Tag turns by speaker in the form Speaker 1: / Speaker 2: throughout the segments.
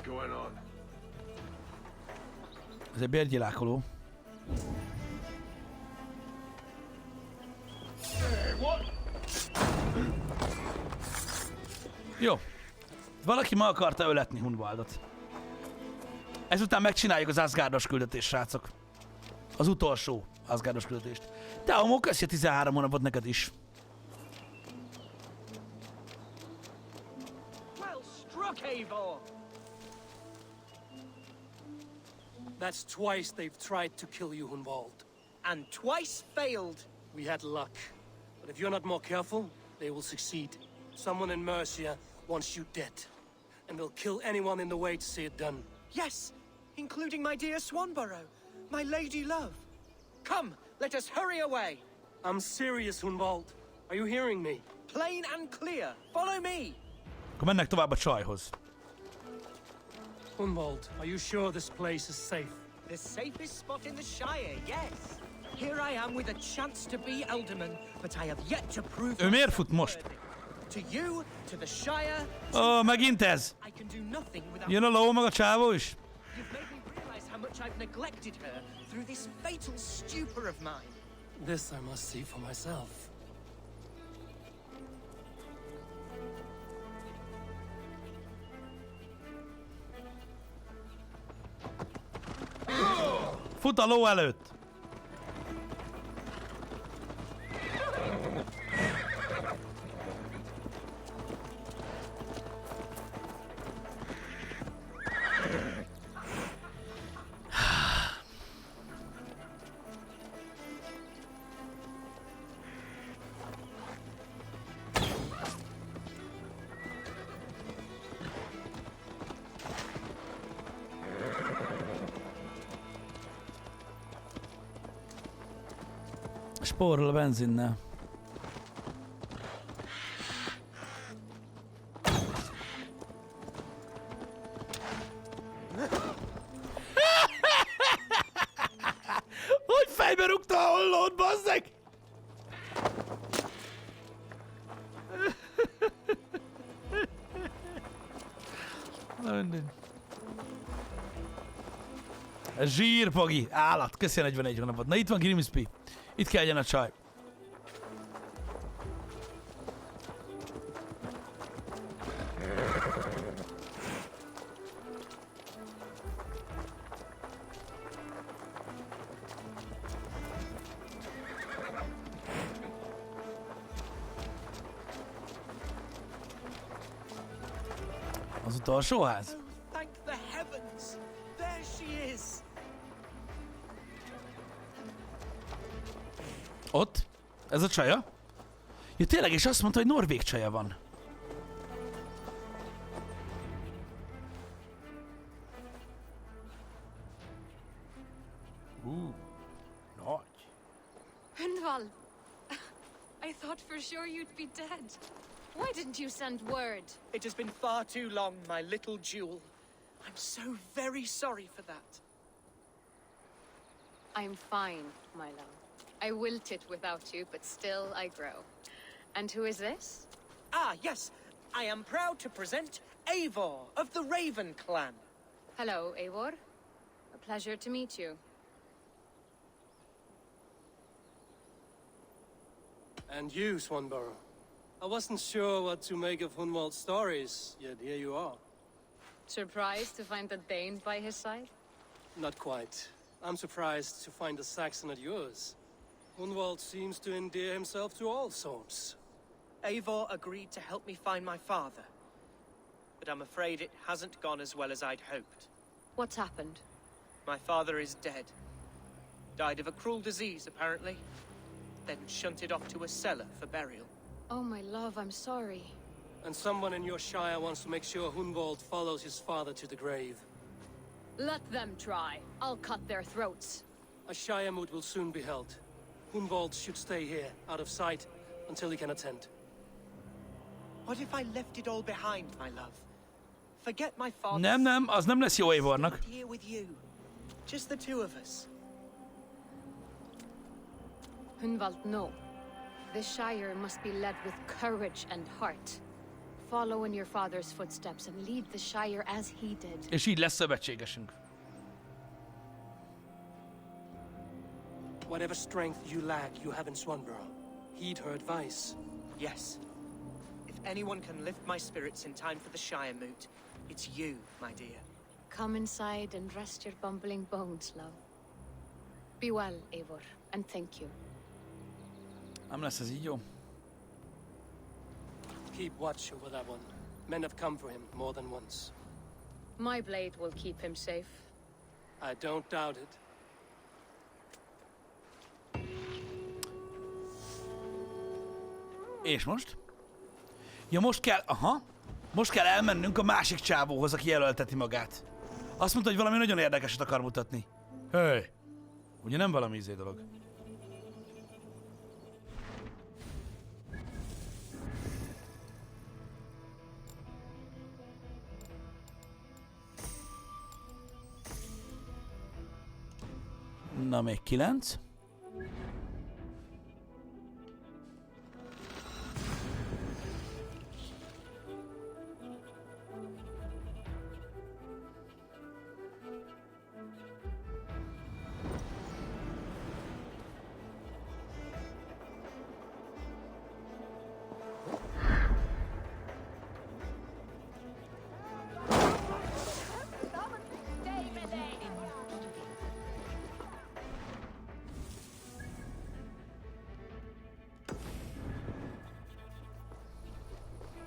Speaker 1: going on?
Speaker 2: Ez egy bérgyilálkoló.
Speaker 1: Hey, what?
Speaker 2: Jó. Valaki ma akarta öletni Hunwaldot. Ezután megcsináljuk az Asgardos küldetést, srácok. Az utolsó Asgardos küldetést. Te Homo, köszi a 13 hónapot neked is.
Speaker 3: Well struck, Eivor!
Speaker 4: That's twice they've tried to kill you, Hunwald.
Speaker 3: And twice failed.
Speaker 4: We had luck. But if you're not more careful, they will succeed. Someone in Mercia wants you dead. And they'll kill anyone in the way to see it done.
Speaker 3: Yes, including my dear Swanborough, my lady love. Come, let us hurry away.
Speaker 4: I'm serious, Hunwald. Are you hearing me?
Speaker 3: Plain and clear. Follow me.
Speaker 2: Akkor mennek tovább a csajhoz.
Speaker 4: Hunwald, are you sure this place is safe?
Speaker 3: The safest spot in the Shire, yes. Here I am with a chance to be Elderman, but I have yet to prove
Speaker 2: Ő miért fut most?
Speaker 3: to you, to the Shire.
Speaker 2: Ó, megint ez!
Speaker 3: I can do nothing without.
Speaker 2: Jön a ló, meg a csávó is?
Speaker 3: You've made me realize how much I've neglected her through this fatal stupor of mine.
Speaker 4: This I must see for myself.
Speaker 2: Fut a ló előtt! Spórol a benzinnel. Hogy fejbe rúgta a hollót, bazzeg? Na mindegy. Zsír, Pagi. Állat. Köszi a 41 hónapot. Na itt van Grimsby. Itt kell legyen a csaj. Az utolsó ház?
Speaker 3: Thank the heavens! There she is!
Speaker 2: Ott? Ez a csaja? Ja tényleg, és azt mondta, hogy norvég csaja van. Nagy.
Speaker 5: Hunwald, I thought for sure you'd be dead. Why didn't you send word?
Speaker 3: It has been far too long, my little jewel. I'm so very sorry for that.
Speaker 5: I'm fine, my love. I wilted without you, but still I grow. And who is this?
Speaker 3: Ah, yes. I am proud to present Eivor of the Raven clan.
Speaker 5: Hello, Eivor. A pleasure to meet you.
Speaker 4: And you, Swanborough. I wasn't sure what to make of Hunwald's stories, yet here you are.
Speaker 5: Surprised to find a Dane by his side?
Speaker 4: Not quite. I'm surprised to find a Saxon at yours. Hunwald seems to endear himself to all sorts.
Speaker 3: Eivor agreed to help me find my father. But I'm afraid it hasn't gone as well as I'd hoped.
Speaker 5: What's happened?
Speaker 3: My father is dead. Died of a cruel disease, apparently. Then shunted off to a cellar for burial.
Speaker 5: Oh, my love, I'm sorry.
Speaker 4: And someone in your shire wants to make sure Hunwald follows his father to the grave.
Speaker 5: Let them try. I'll cut their throats.
Speaker 4: A shire moot will soon be held. Hunwald should stay here, out of sight, until he can attend.
Speaker 3: What if I left it all behind, my love? Forget my father.
Speaker 2: Nem, az nem lesz jó Eivornak.
Speaker 3: Here with you. Just the two of us.
Speaker 5: Hunwald, no. The Shire must be led with courage and heart. follow in your father's footsteps and lead the Shire as he did.
Speaker 2: És így lesz szövetségesünk.
Speaker 4: Whatever strength you lack, you have in Swanborough. Heed her advice.
Speaker 3: Yes. If anyone can lift my spirits in time for the Shire moot, it's you, my dear.
Speaker 5: Come inside and rest your bumbling bones, love. Be well, Eivor, and thank you.
Speaker 2: Nem lesz ez így jó.
Speaker 4: Keep watch over that one. Men have come for him more than once.
Speaker 5: My blade will keep him safe.
Speaker 4: I don't doubt it.
Speaker 2: És most? Ja, most kell... Aha. Most kell elmennünk a másik csávóhoz, aki jelölteti magát. Azt mondta, hogy valami nagyon érdekeset akar mutatni. Hey. Ugye nem valami izé dolog. Na, még 9.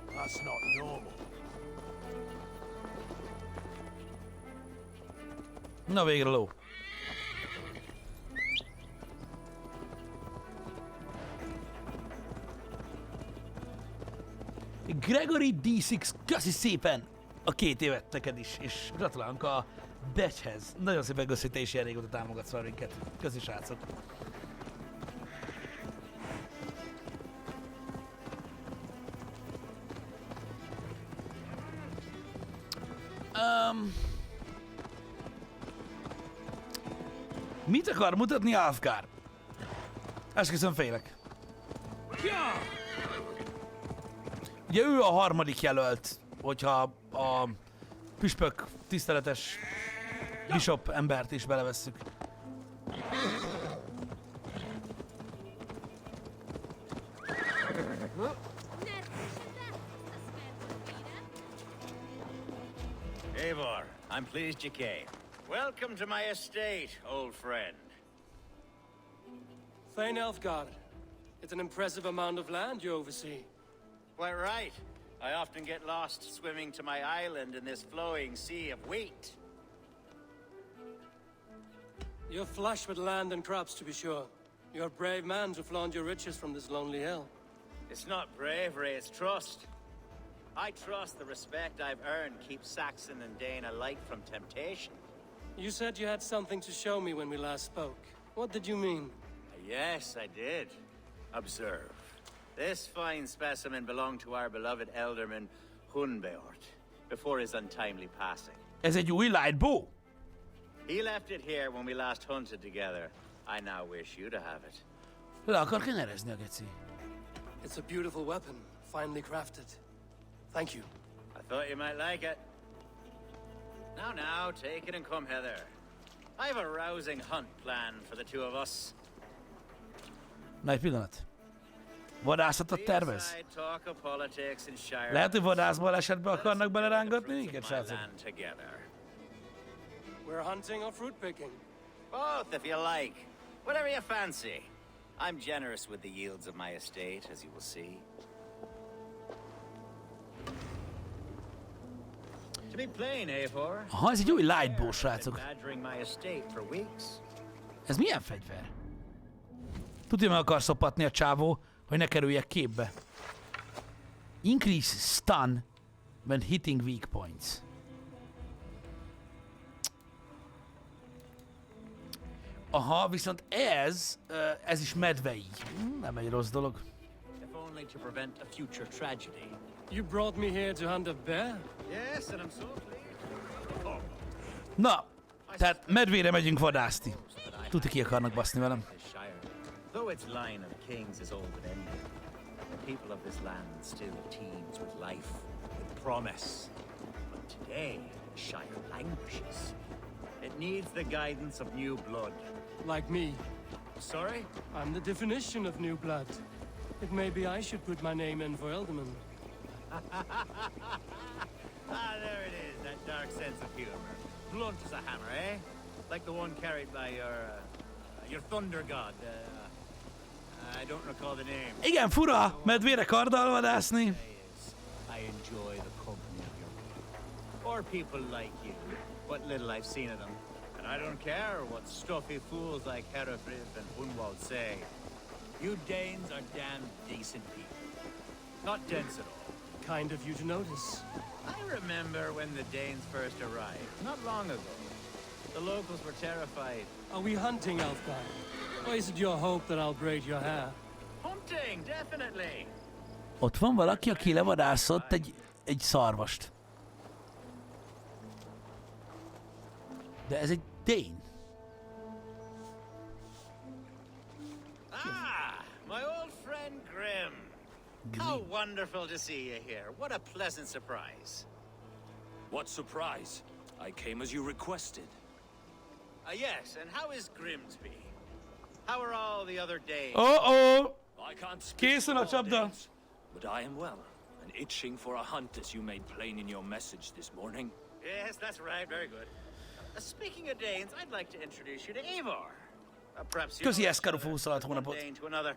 Speaker 1: That's not normal.
Speaker 2: Na, végre ló. Gregory D6, köszi szépen a 2 évet neked is, és gratulálunk a batchhez. Nagyon szépen köszi, te is ilyen régóta támogatsz fel minket. Köszi, srácok. Mit akar mutatni Alfgar? Esküszöm félek. Ugye ő a harmadik jelölt, hogyha a püspök tiszteletes bishop embert is belevesszük.
Speaker 1: Eivor, I'm pleased you came. Welcome to my estate, old friend.
Speaker 4: Thane Elfgard. It's an impressive amount of land you oversee.
Speaker 1: Quite right. I often get lost swimming to my island in this flowing sea of wheat.
Speaker 4: You're flush with land and crops, to be sure. You're a brave man to flaunt your riches from this lonely hill.
Speaker 1: It's not bravery, it's trust. I trust the respect I've earned keeps Saxon and Dane alike from temptation.
Speaker 4: You said you had something to show me when we last spoke. What did you mean?
Speaker 1: Yes, I did. Observe. This fine specimen belonged to our beloved elderman Hunbeort before his untimely passing.
Speaker 2: Ez egy új lightbow?
Speaker 1: He left it here when we last hunted together. I now wish you to have it.
Speaker 2: Le akar kenyerezni a geci.
Speaker 4: It's a beautiful weapon, finely crafted. Thank you.
Speaker 1: I thought you might like it. Now, take it and come hither. I have a rousing hunt planned for the two of us.
Speaker 2: Na, egy pillanat. Vadászatot tervez?
Speaker 1: Leave aside talk of politics and Shire.
Speaker 2: Lehet, hogy vadászból esetbe akarnak belerángatni minket,
Speaker 1: my
Speaker 2: srácok?
Speaker 1: land together.
Speaker 4: We're hunting or fruit picking?
Speaker 1: Both, if you like. Whatever you fancy. I'm generous with the yields of my estate, as you will see. To be plain, Eivor.
Speaker 2: Aha, ez egy új lightbow, srácok.
Speaker 1: Badgering my estate for weeks.
Speaker 2: Ez milyen fegyver? Tudja, meg akar szopatni a csávó, hogy ne kerüljek képbe. Increase stun when hitting weak points. Aha, viszont ez is medvei. Nem egy rossz dolog.
Speaker 1: If only to prevent a future tragedy.
Speaker 4: You brought me here to hunt a bear?
Speaker 1: Yes, and I'm so pleased.
Speaker 2: Na, tehát medvére megyünk vadászni. Tuti ki akarnak baszni velem.
Speaker 1: This Shire, though its line of kings is old and ended, The people of this land still teems with life, with promise. But today, the Shire languishes. It needs the guidance of new blood.
Speaker 4: Like me.
Speaker 1: Sorry?
Speaker 4: I'm the definition of new blood. It may be I should put my name in for Elderman.
Speaker 1: There it is, that dark sense of humor. Blunt as a hammer, eh? Like the one carried by your thunder god. I don't recall the name.
Speaker 2: Igen, fura, medvére karddal vadászni.
Speaker 1: I enjoy the company of your people. Or people like you. What little I've seen of them. And I don't care what stuffy fools like Herefrith and Hunwald say. You Danes are damn decent people. Not dense at all.
Speaker 4: Kind of you to notice.
Speaker 1: I remember when the Danes first arrived, not long ago. The locals were terrified.
Speaker 4: Are we hunting, Elfgar? Or is it your hope that I'll braid your hair?
Speaker 1: Hunting, definitely.
Speaker 2: Ott van valaki, aki levadászott egy szarvast. De ez egy Dane.
Speaker 1: Ah, my old friend Grim. How wonderful to see you here. What a pleasant surprise.
Speaker 6: What surprise? I came as you requested.
Speaker 1: Yes, and how is Grimsby? How are all the other days?
Speaker 2: Oh!
Speaker 6: I can't speak
Speaker 2: Készül
Speaker 6: for
Speaker 2: a
Speaker 6: all
Speaker 2: csapda.
Speaker 6: Danes, but I am well, and itching for a hunt as you made plain in your message this morning.
Speaker 1: Yes, that's right. Very good. Speaking of Danes, I'd like to introduce you to Eivor. Perhaps you
Speaker 2: Köszi
Speaker 1: know
Speaker 2: Eszkaru
Speaker 1: each other,
Speaker 2: 26
Speaker 1: one
Speaker 2: hónapot.
Speaker 1: Dane to another.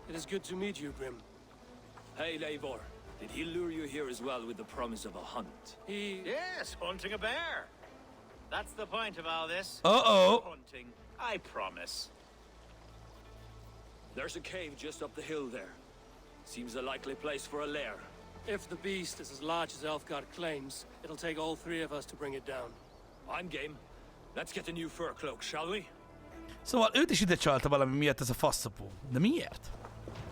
Speaker 4: It is good to meet you, Grim.
Speaker 6: Hey, Eivor. Did he lure you here as well with the promise of a hunt?
Speaker 1: Yes, hunting a bear. That's the point of all this.
Speaker 2: Uh-oh.
Speaker 1: Hunting, I promise.
Speaker 6: There's a cave just up the hill there. Seems a likely place for a lair.
Speaker 4: If the beast is as large as Elfgar claims, it'll take all three of us to bring it down.
Speaker 6: I'm game. Let's get a new fur cloak, shall we?
Speaker 2: Szóval őt is ide csalta valami miatt ez a faszapó. De miért?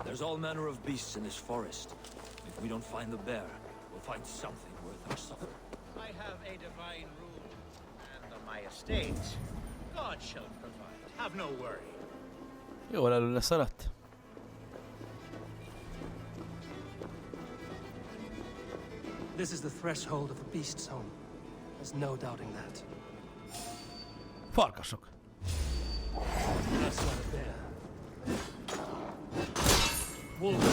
Speaker 6: There's all manner of beasts in this forest. If we don't find the bear, we'll find something worth our suffer.
Speaker 1: I have a divine rule, and on my estate, God shall provide. Have no worry.
Speaker 2: Jól előre szaladt.
Speaker 4: This is the threshold of the beast's home. There's no doubting that.
Speaker 2: Farkasok.
Speaker 4: That's not a bear. Wolves.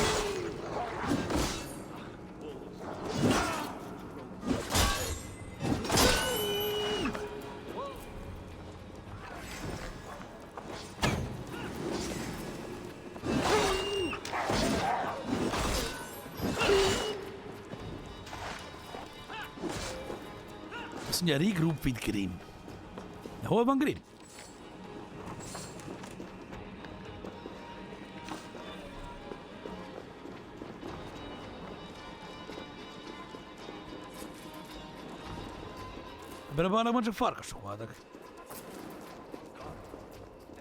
Speaker 2: Azt mondja, regroup with Grim. De hol van Grim? Ebben a barlangban csak farkasok voltak.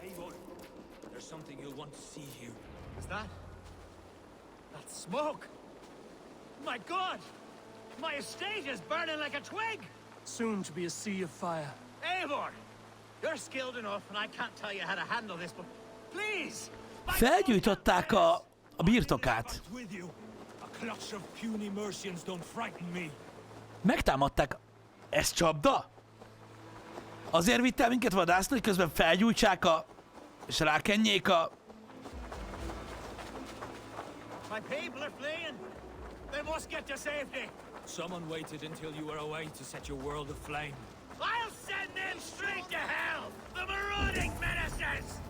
Speaker 6: Eivor, there's something you'll want to see here.
Speaker 1: Is that? That smoke! My God! My estate is burning like a twig!
Speaker 4: Soon to be a sea of fire.
Speaker 1: Eivor! You're skilled enough, and I can't tell you how to handle this, but please!
Speaker 2: Felgyújtották a birtokát.
Speaker 6: With you. A clutch of puny Mercians don't frighten me.
Speaker 2: Megtámadták. Ez csapda? Azért vitt el minket vadászni, hogy közben felgyújtsák és rákenjék
Speaker 1: My people are fleeing! They must get to safety!
Speaker 6: Someone waited until you were away to set your world aflame.
Speaker 1: I'll send them straight to hell! The marauding menaces!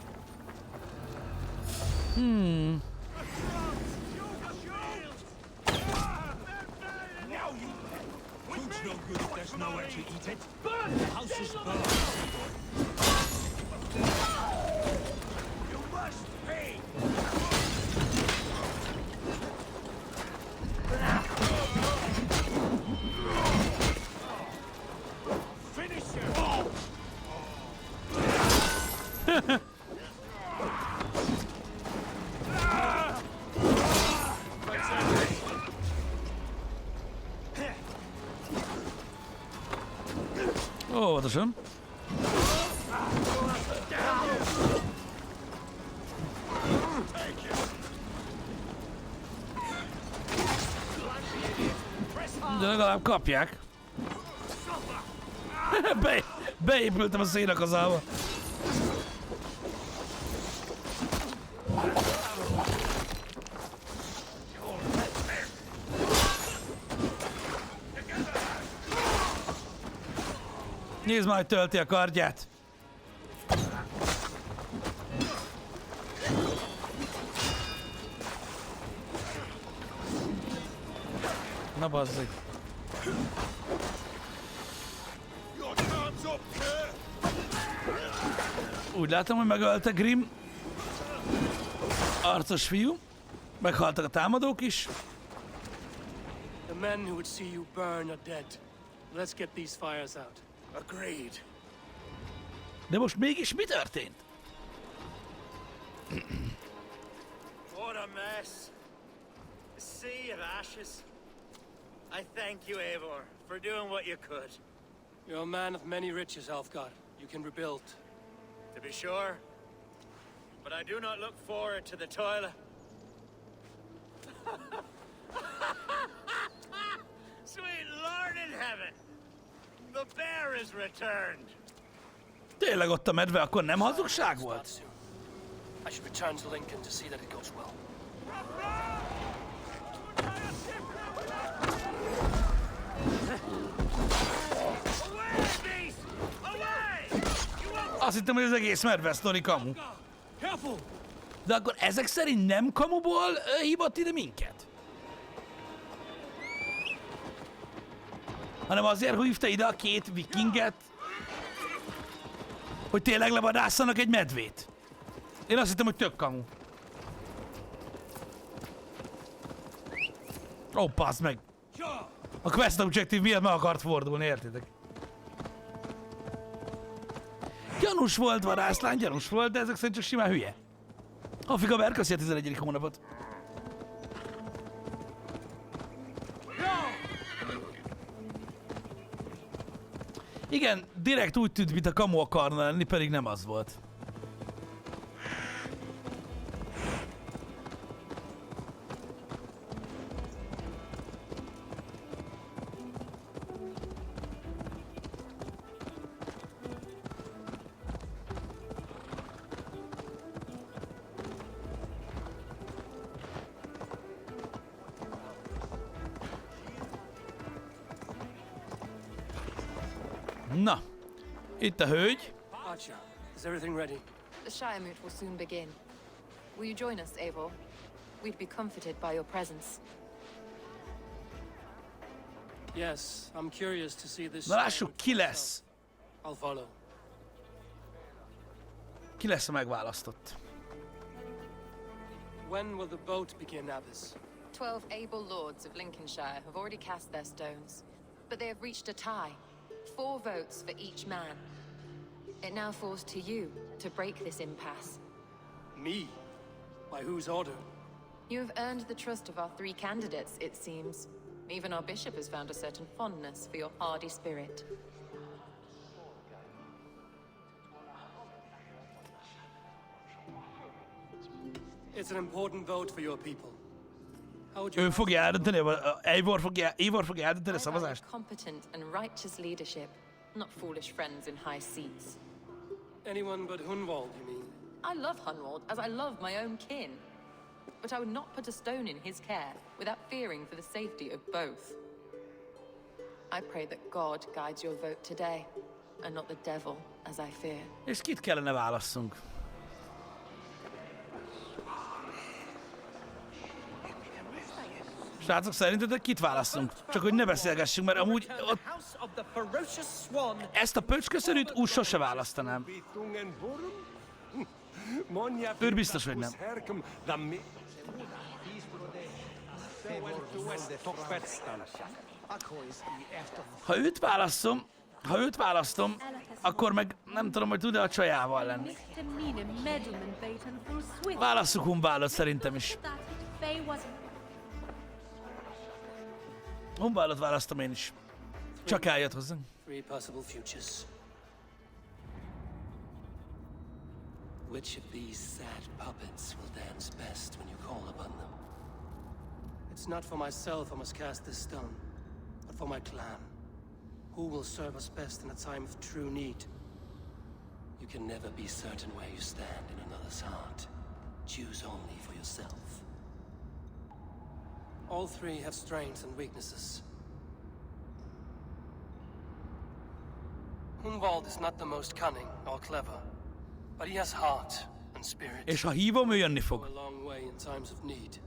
Speaker 6: Food's no good if there's nowhere to eat it. The house is burned.
Speaker 1: You must pay!
Speaker 6: Finish him!
Speaker 2: Óvatosan. De legalább kapják. Beépültem a szénakazába. Nézd már, hogy tölti a kardját. Na bazzeg. Úgy látom, hogy megölte Grimm. Arcos fiú. Meghaltak a támadók is.
Speaker 4: The men who would see you burn are dead. Let's get these fires out.
Speaker 1: Agreed.
Speaker 2: De most mégis mi történt?
Speaker 1: What a mess. A sea of ashes. I thank you, Eivor, for doing what you could.
Speaker 4: You're a man of many riches, Alfgar. You can rebuild.
Speaker 1: To be sure. But I do not look forward to the toil. Sweet Lord in heaven! The bear is returned!
Speaker 2: Tényleg ott a medve, akkor nem hazugság
Speaker 4: Start
Speaker 2: volt?
Speaker 4: soon. I should return to Lincoln to see that it goes well.
Speaker 1: Away, beast! Away! You won't...
Speaker 2: Azt hittem, hogy az egész medve sztori kamu.
Speaker 4: Careful!
Speaker 2: De akkor ezek szerint nem kamuból hívott ide minket? Hanem azért hívta ide a két vikinget, hogy tényleg levadásszanak egy medvét. Én azt hittem, hogy tök kamu. Ó, passz meg! A quest objective miatt meg akart fordulni, értitek? Gyanús volt, vadászlány, gyanús volt, de ezek szerint csak simán hülye. Afrika Berzerkr, köszi a 11. hónapot. Igen, direkt úgy tűnt, mint a kamu akarna lenni, pedig nem az volt. Na, itt a hölgy.
Speaker 4: Archer, is everything ready?
Speaker 5: The Shire Moot will soon begin. Will you join us, Eivor? We'd be comforted by your presence.
Speaker 4: Yes, I'm curious to see this.
Speaker 2: Na lássuk, ki lesz.
Speaker 4: I'll follow.
Speaker 2: Ki lesz a megválasztott?
Speaker 4: When will the boat begin, Abbess?
Speaker 5: 12 able lords of Lincolnshire have already cast their stones, but they have reached a tie. 4 votes for each man. It now falls to you to break this impasse.
Speaker 4: Me? By whose order?
Speaker 5: You have earned the trust of our 3 candidates, it seems. Even our bishop has found a certain fondness for your hardy spirit.
Speaker 4: It's an important vote for your people. How would you
Speaker 2: Ő fogja eldönteni, vagy Eivor fogja eldönteni a
Speaker 5: I
Speaker 2: szavazást?
Speaker 5: value competent and righteous leadership, not foolish friends in high seats.
Speaker 4: anyone but Hunwald, you mean?
Speaker 5: I love Hunwald as I love my own kin. But I would not put a stone in his care without fearing for the safety of both. I pray that God guides your vote today, and not the devil, as I fear.
Speaker 2: És kit kellene válasszunk? Srácok, szerintetek kit válasszunk? Csak hogy ne beszélgessünk, mert amúgy ott ezt a pöcsköszörűt úgy sose választanám. Őt biztos, hogy nem. Ha őt választom, akkor meg nem tudom, hogy tud-e a csajával lenni. Válasszuk Hunwaldot szerintem is. Hunwaldot választom én is. Csak eljött hozzánk.
Speaker 4: 3 possible futures. Which of these sad puppets will dance best when you call upon them? It's not for myself I must cast this stone, but for my clan. Who will serve us best in a time of true need? You can never be certain where you stand in another's heart. Choose only for yourself. All three have strengths and weaknesses. Hunwald is not the most cunning or clever, but he has heart and spirit.
Speaker 2: És ha hívom, ő jönni
Speaker 4: Go
Speaker 2: fog.
Speaker 4: a long way in times of need.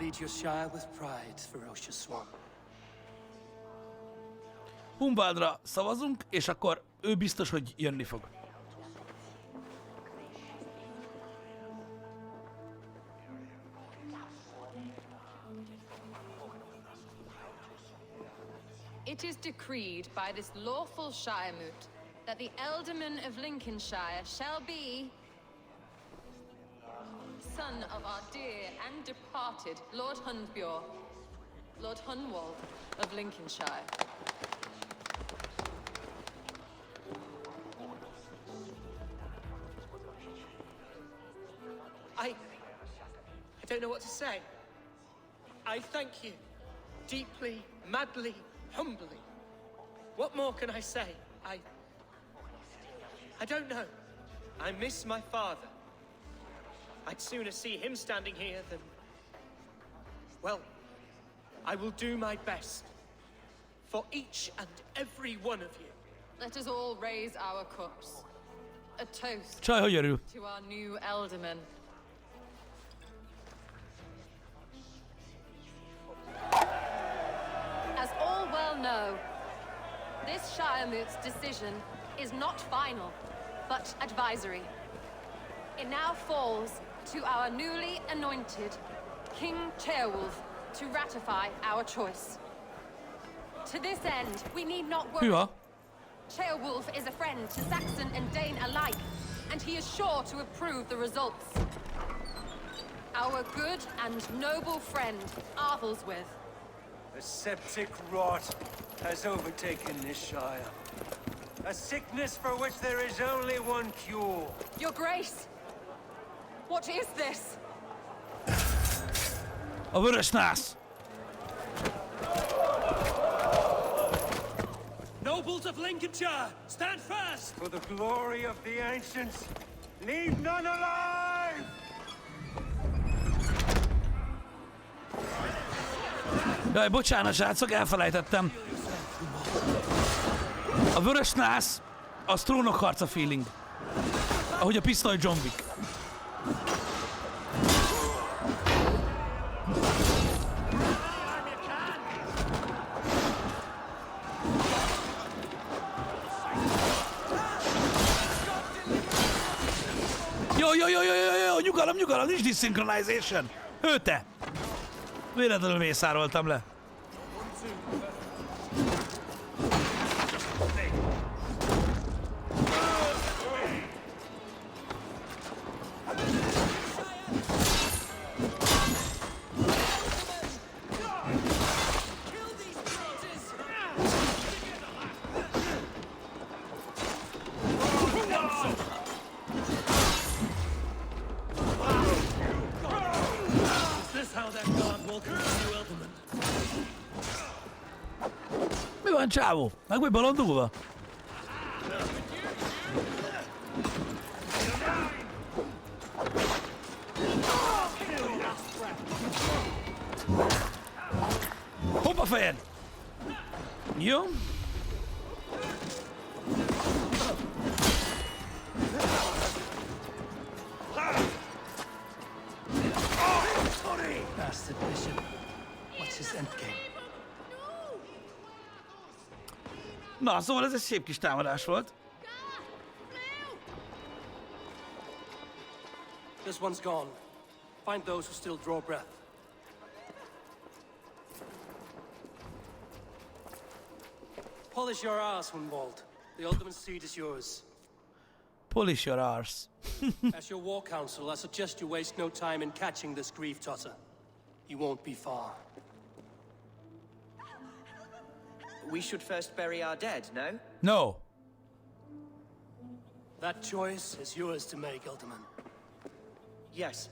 Speaker 4: Lead your shire with pride, ferocious one.
Speaker 2: Hunwaldra szavazunk, és akkor ő biztos, hogy jönni fog.
Speaker 5: It is decreed by this lawful Shiremoot that the Ealdorman of Lincolnshire shall be son of our dear and departed Lord Hunbjorn, Lord Hunwald of Lincolnshire.
Speaker 3: I don't know what to say. I thank you. Deeply, madly, humbly. What more can I say? I don't know. I miss my father. I'd sooner see him standing here than... Well, I will do my best. For each and every one of you.
Speaker 5: Let us all raise our cups. A toast
Speaker 2: Csaj, hogy örül?
Speaker 5: to our new Ealdorman. As all well know, this Shiremoot's decision is not final, but advisory. It now falls to our newly anointed King Ceolwulf to ratify our choice. To this end, we need not worry.
Speaker 2: Hűha.
Speaker 5: Ceolwulf is a friend to Saxon and Dane alike, and he is sure to approve the results. Our good and noble friend, Arthelswith.
Speaker 7: A septic rot has overtaken this shire. A sickness for which there is only one cure.
Speaker 5: Your Grace! What is this?
Speaker 2: A vörös nász.
Speaker 4: Nobles of Lincolnshire, stand fast!
Speaker 7: For the glory of the ancients, leave none alive!
Speaker 2: Jaj, bocsánat, srácok, elfelejtettem. A vörös nász, az trónokharca feeling. Ahogy a pisztoly John Wick. Jó, nyugalom, nincs desynchronization. Te! Véletlenül mészároltam le. Mi van, csávó? Meg vagy bolondulva? Hoppa fejed! Jó?
Speaker 4: Bastard bishop. What's his endgame?
Speaker 2: Na, szóval ez egy szép kis támadás volt.
Speaker 4: This one's gone. Find those who still draw breath. Polish your ass, Hunwald. The Alderman's seat is yours.
Speaker 2: Polish your arse.
Speaker 4: As your war council, I suggest you waste no time in catching this grief totter. He won't be far.
Speaker 3: We should first bury our dead, no?
Speaker 2: No.
Speaker 4: That choice is yours to make, Alderman.
Speaker 3: Yes.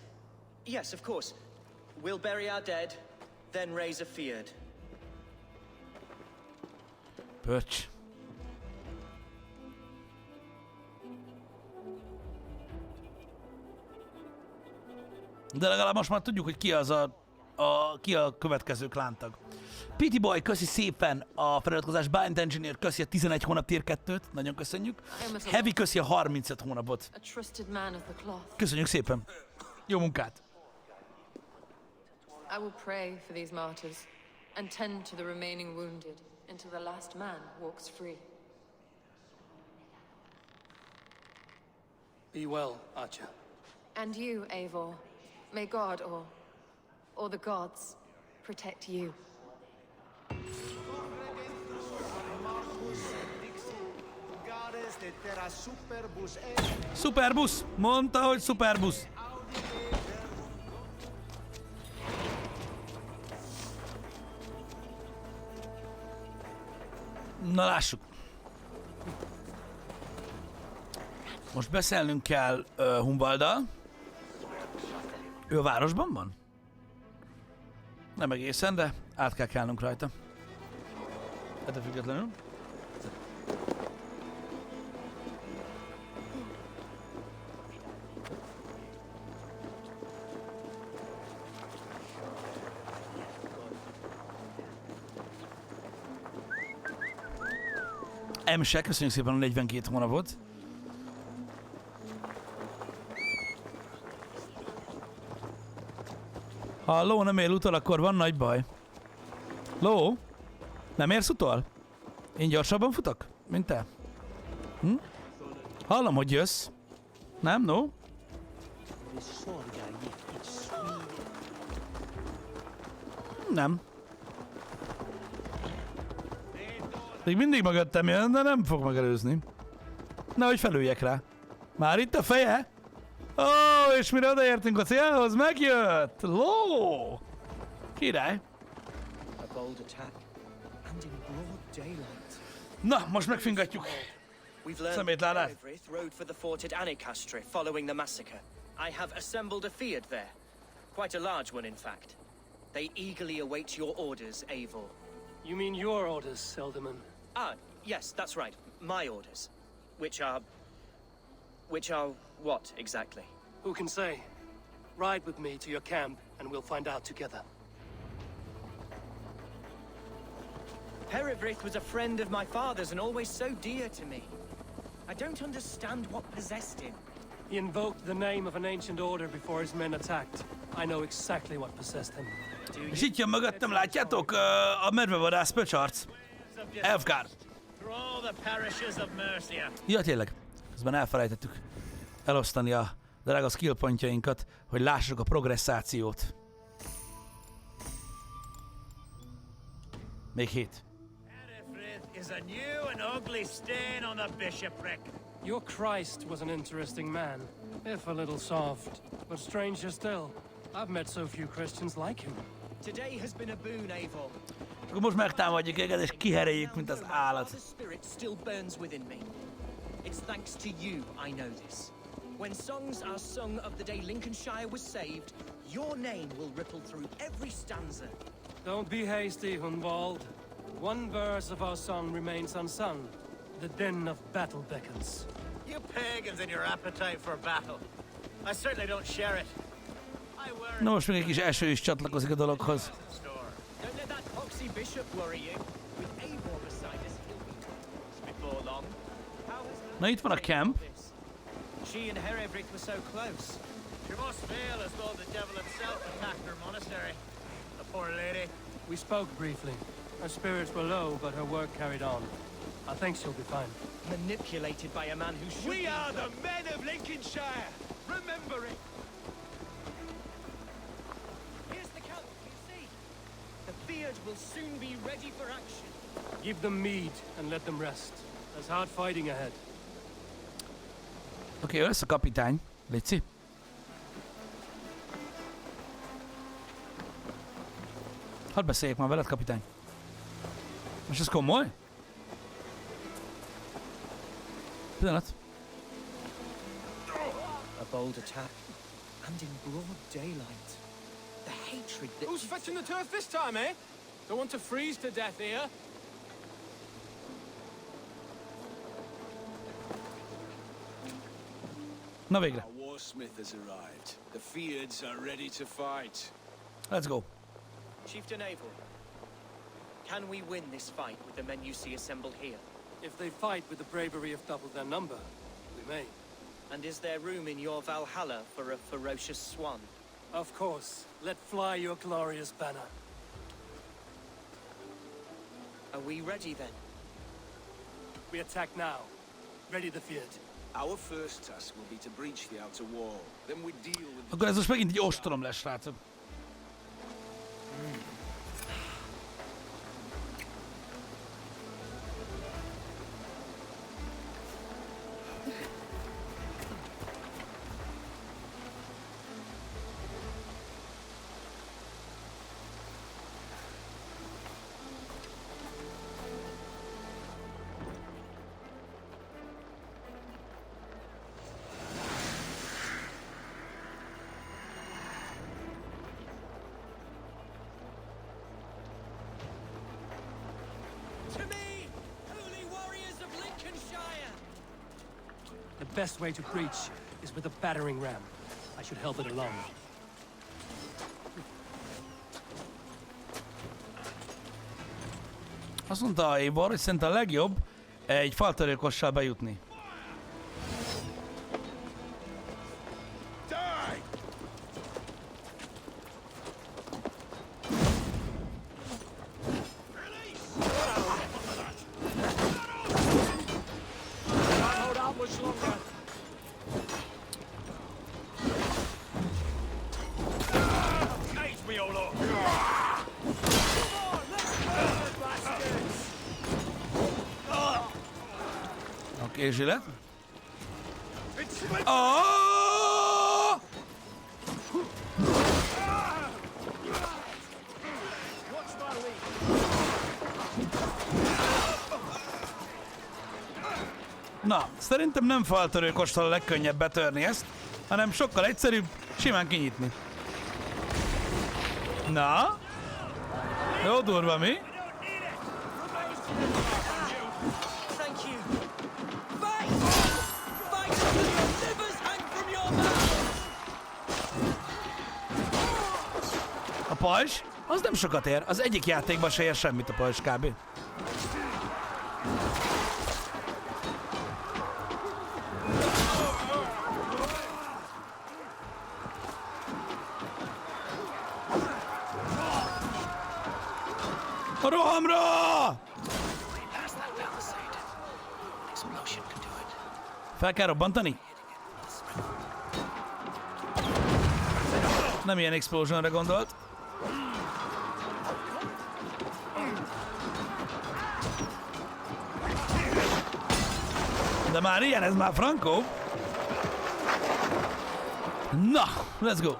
Speaker 3: Yes, of course. We'll bury our dead, then raise a feared.
Speaker 2: Pöcs. De legalább most már tudjuk, hogy ki az ki a következő klántag. Pity Boy, köszi szépen a feliratkozás. Bind Engineer, köszi a 11 hónap tier 2-t. Nagyon köszönjük. Heavy, köszi a 35 hónapot. Köszönjük szépen. Jó munkát.
Speaker 5: I will pray for these martyrs and tend to the remaining wounded until the last man walks free.
Speaker 4: Be well, Archer.
Speaker 5: And you, Eivor. May God or the gods protect you.
Speaker 2: Superbusz! Mondta, hogy superbusz. Na lássuk. Most beszélnünk kell Hunvalddal. Ő a városban van? Nem egészen, de át kell kelnünk rajta. Ettől függetlenül. M-se, köszönjük szépen a 42 hónapot. Ha a ló nem ér utol, akkor van nagy baj. Ló? Nem érsz utol? Én gyorsabban futok, mint te? Hm? Hallom, hogy jössz. Nem, no? Nem. Még mindig mögöttem jön, de nem fog megelőzni. Nehogy felüljek rá. Már itt a feje? Ó, és mire odaértünk a célhoz, megjött! Ló! Király! Na, most megfingatjuk.
Speaker 3: We've learned
Speaker 2: Szemétládát.
Speaker 3: Erevrith rode for the fort at Annikastre following the massacre. I have assembled a feared there. Quite a large one, in fact. They eagerly await your orders, Eivor.
Speaker 4: You mean your orders, Elderman?
Speaker 3: Ah, yes, that's right. My orders. Which are what, exactly?
Speaker 4: Who can say? Ride with me to your camp, and we'll find out together.
Speaker 3: Erevrith was a friend of my father's and always so dear to me. I don't understand what possessed him.
Speaker 4: He invoked the name of an ancient order before his men attacked. I know exactly what possessed him.
Speaker 2: És itt jön mögöttem, látjátok? A medvevadász pöcsarc. Elfgár. Ja, tényleg. Közben elfelejtettük elosztani a drága skill pontjainkat, hogy lássuk a progresszációt. Még 7.
Speaker 4: Your Christ was an interesting man, if a little soft. But stranger still, I've met so few Christians like him.
Speaker 3: Today has been a boon, Eivor.
Speaker 2: Akkor most megtámadjuk őket, és kihereljük, mint az állat.
Speaker 3: The spirit still burns within me. It's thanks to you I know this. When songs are sung of the day Lincolnshire was saved, your name will ripple through every stanza.
Speaker 4: Don't be hasty, Hunwald. One verse of our song remains unsung. The din of battle beckons.
Speaker 1: You pagans and your appetite for battle. I certainly don't share it.
Speaker 2: Na most még egy kis eső is csatlakozik a dologhoz.
Speaker 3: Don't let that poxy bishop worry you. With Eivor beside us, he'll be before long.
Speaker 2: Na itt van a camp.
Speaker 3: She and Erevrith were so close.
Speaker 1: She must feel as though the devil himself attacked her monastery. The poor lady.
Speaker 4: We spoke briefly. Her spirits were low, but her work carried on. I think she'll be fine.
Speaker 3: Manipulated by a man who should
Speaker 7: We
Speaker 3: be
Speaker 7: are the men of Lincolnshire! Remember it!
Speaker 3: Here's the camp, you see. The beard will soon be ready for action.
Speaker 4: Give them mead and let them rest. There's hard fighting ahead.
Speaker 2: Oké, ő lesz a kapitány. Léci. Hadd beszéljek már veled, kapitány. Most ez komoly? Pillanat.
Speaker 3: A bold attack. And in broad daylight. The hatred that...
Speaker 8: Who's fetching the turf this time, eh? Don't want to freeze to death here.
Speaker 2: Na végre.
Speaker 9: Our warsmith has arrived. The Fiards are ready to fight.
Speaker 2: Let's go.
Speaker 3: Chieftain Eivor, can we win this fight with the men you see assembled here?
Speaker 4: If they fight with the bravery of double their number, we may.
Speaker 3: And is there room in your Valhalla for a ferocious swan?
Speaker 4: Of course. Let fly your glorious banner.
Speaker 3: Are we ready then?
Speaker 4: We attack now. Ready the field.
Speaker 9: Our first task will be to breach the outer wall. Then we deal with
Speaker 2: Akkor ez most megint egy ostrom lesz, srácok.
Speaker 3: To me, holy warriors of Lincolnshire!
Speaker 4: The best way to breach is with a battering ram. I should help it along.
Speaker 2: Azt mondta a Eivor, hogy szerintem a legjobb egy faltörőkossal bejutni. Oké, zsilet. Oh! Na, szerintem nem faltörőkostól a legkönnyebb betörni ezt, hanem sokkal egyszerűbb, simán kinyitni. Na? Jó durva, mi?
Speaker 3: Thank you. Fight! Fight until your livers hang from your mouth!
Speaker 2: A pajzs, az nem sokat ér, az egyik játékban se ér semmit a pajzs kb. A rohamra! Fel kell robbantani? Nem ilyen explosionra gondolt. De már ilyen, ez már frankó. Na, let's go.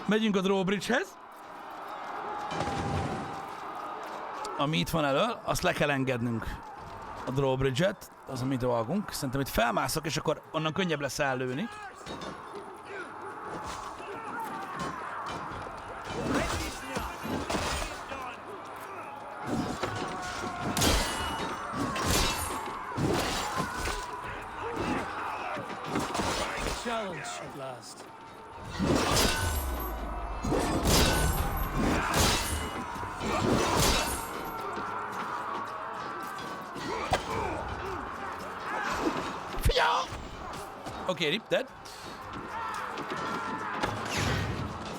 Speaker 2: Megyünk a drawbridge-hez. Ami itt van elől, azt le kell engednünk. A drawbridge-et, az, amit dolgunk. Szerintem itt felmászok, és akkor onnan könnyebb lesz ellőni.
Speaker 4: Challenge at last.
Speaker 2: Oké, rip dead.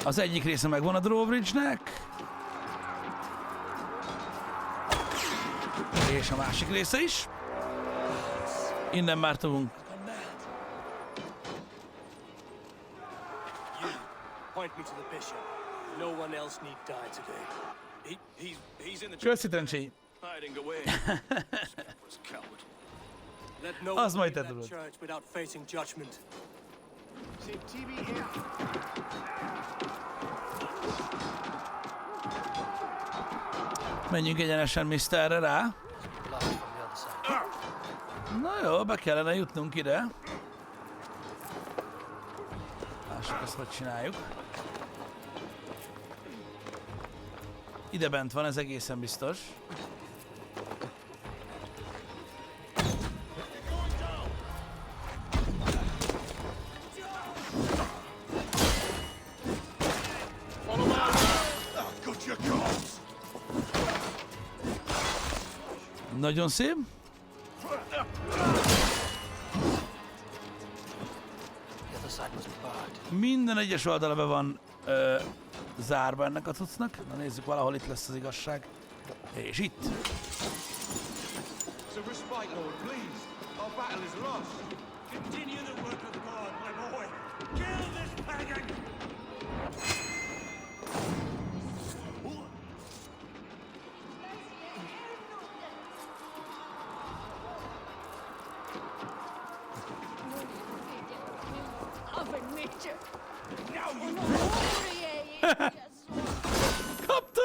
Speaker 2: Az egyik része megvan a drawbridge-nek. És a másik része is. Innen már tudunk.
Speaker 4: Point me to the bishop. No one else need die today.
Speaker 9: He's in the
Speaker 2: Köszi, Trencsé.
Speaker 9: hiding away. Was coward.
Speaker 4: Let no
Speaker 2: Az
Speaker 4: one
Speaker 2: majd
Speaker 4: leave
Speaker 2: te
Speaker 4: that
Speaker 2: tudod.
Speaker 4: church without facing judgment.
Speaker 2: Menjünk egyenesen Mr-re rá. Na jó, be kellene jutnunk ide. Lássuk, ezt hogy csináljuk. Ide bent van, ez egészen biztos. Nagyon szép. Minden egyes oldala be van zárva ennek a cuccnak. Na nézzük, valahol itt lesz az igazság. És itt. Kapta!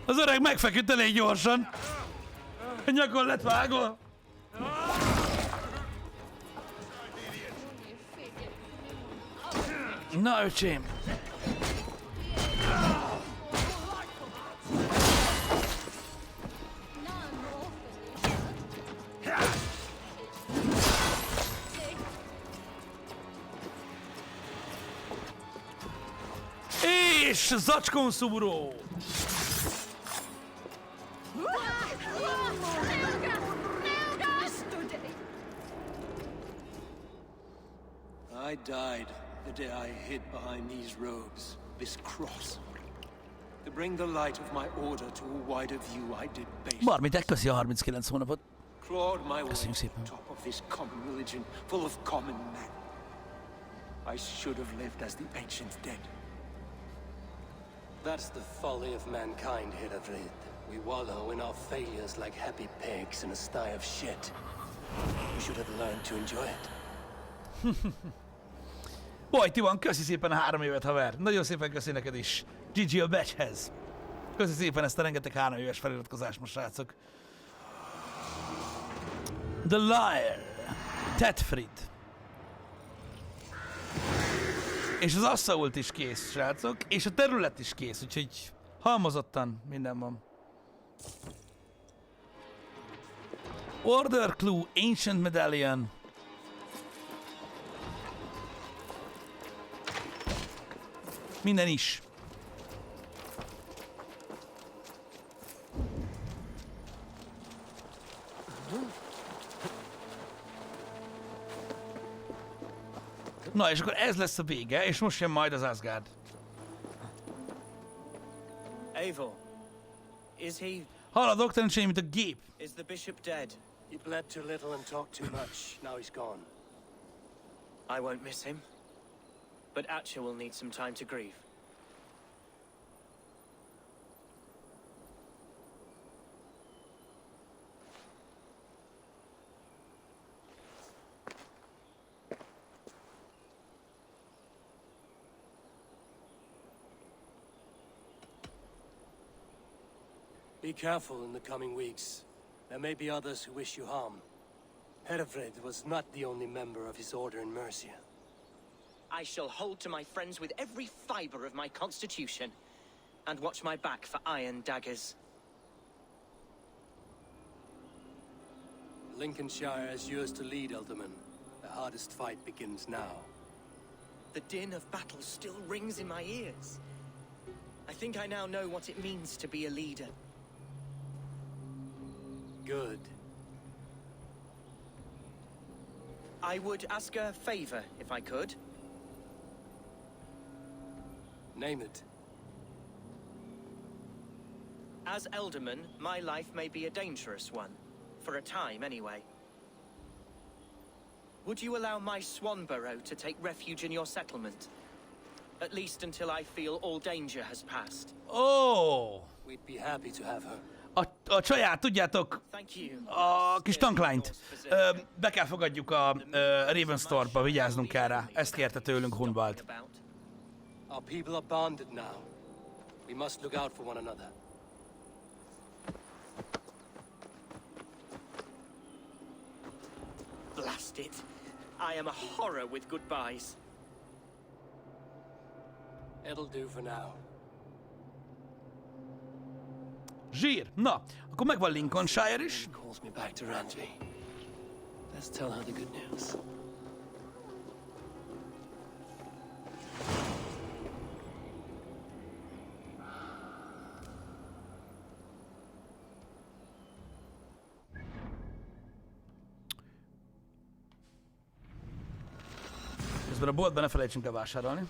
Speaker 2: Az öreg megfeküdt elég gyorsan. A nyakon lett vágva. Na, öcsém. És zacskón szúró!
Speaker 4: I died the day I hid behind these robes, this cross. To bring the light of my order to a wider view, I did base.
Speaker 2: Marmitek, köszi a 39 hónapot.
Speaker 4: Clawed my way
Speaker 2: Köszönjük
Speaker 4: to
Speaker 2: szépen.
Speaker 4: the top of this common religion, full of common men. I should have lived as the ancient dead. That's the folly of mankind, Hitavrid. We wallow in our failures like happy pigs in a sty of shit. We should have learned to enjoy it.
Speaker 2: Bojti van, köszi szépen a 3 évet, haver. Nagyon szépen köszi neked is. GG a batchhez. Köszi szépen ezt a rengeteg 3 éves feliratkozást most, srácok. The Liar. Tetfrid. És az Assault is kész, srácok. És a terület is kész, úgyhogy halmozottan minden van. Order Clue, Ancient Medallion. Minden is. Na, és akkor ez lesz a vége, és most jön majd az Asgard.
Speaker 3: Eivor, is he...
Speaker 2: Haladok, teremtsény, mint a gép.
Speaker 3: Is the bishop dead?
Speaker 4: He bled too little and talked too much. Now he's gone.
Speaker 3: I won't miss him. But Atcha will need some time to grieve.
Speaker 4: Be careful in the coming weeks. There may be others who wish you harm. Herefrid was not the only member of his order in Mercia.
Speaker 3: I shall hold to my friends with every fiber of my constitution, and watch my back for iron daggers.
Speaker 4: Lincolnshire is yours to lead, Elderman. The hardest fight begins now.
Speaker 3: The din of battle still rings in my ears. I think I now know what it means to be a leader.
Speaker 4: Good.
Speaker 3: I would ask a favor, if I could.
Speaker 4: Name it.
Speaker 3: As Elderman, my life may be a dangerous one. For a time, anyway. Would you allow my Swanborough to take refuge in your settlement? At least until I feel all danger has passed.
Speaker 2: Oh!
Speaker 4: We'd be happy to have her.
Speaker 2: A csaját, tudjátok,
Speaker 3: Thank you.
Speaker 2: a kis tanklányt be kell fogadjuk a Ravensthorpe-ba, vigyáznunk kell rá. Ezt kérte tőlünk Hunwald.
Speaker 4: Our people are bonded now. We must look out for one another.
Speaker 3: I am a horror with goodbyes.
Speaker 4: It'll do for now.
Speaker 2: Zsír. Na, akkor megvan Lincolnshire is.
Speaker 4: She calls me back to Randvi. Let's tell her the good news.
Speaker 2: Közben a boltban ne felejtsünk el vásárolni.